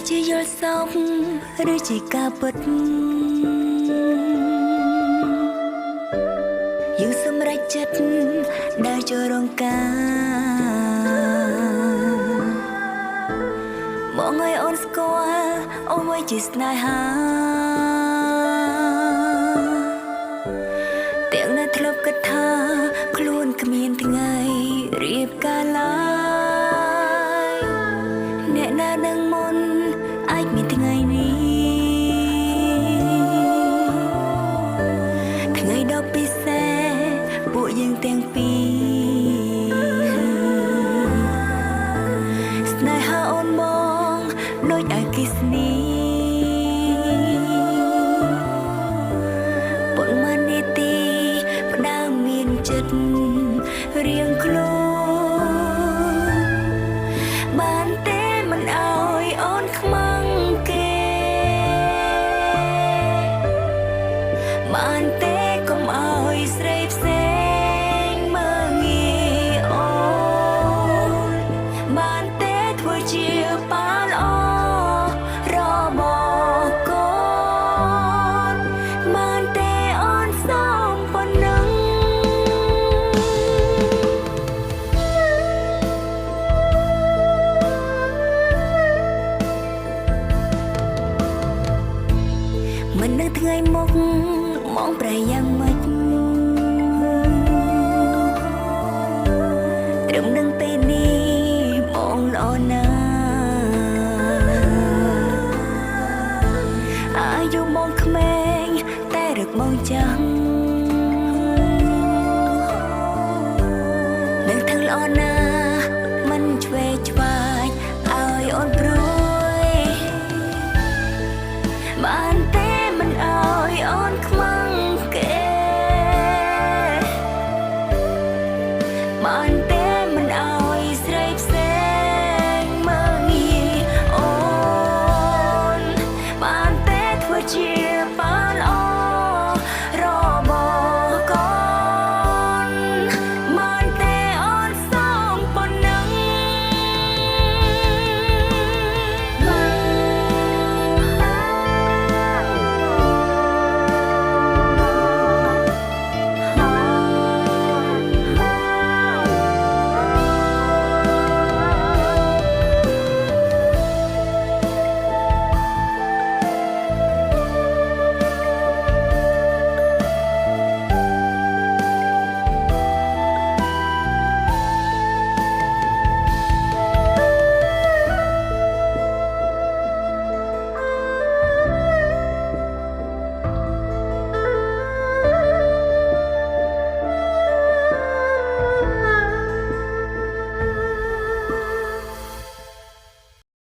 ជាយល់សពឬជាការពិតយើងសម្រេចចិត្តដើរចូលរងការមកឲ្យអូនស្គាល់អ្វីជាស្នេហាទាំងនៅធ្លាប់គិតថាខ្លួនគ្មានថ្ងៃរៀបការឡើយអ្នកណានឹងមុនអាចមានថ្ងៃនេះថ្ងៃដ៏ពិសេសពួកយើងទាំងពីរស្នេហាអូនមកដូចអគ្គិសនីប៉ុន្មាននាទីផ្ដើមមានចិត្តរៀងខ្លួនបានទេមិនអើយអូនខ្មាំងគេបានទេកុំអើយស្រីផ្សេងមើងងាយអូនបានទេធ្វើជាប៉ាល្អរបស់កូនបានទេអូនសូមប៉ុណ្ណឹងមិននៅថ្ងៃមុខមកប្រែយ៉ាងម៉េចត្រឹមនឹងពេលនេះបងល្អណាស់អាយុបងក្មេងតែរឹកបងចាំងនឹងធ្វើល្អណាស់មិនឆ្វេងឆ្វា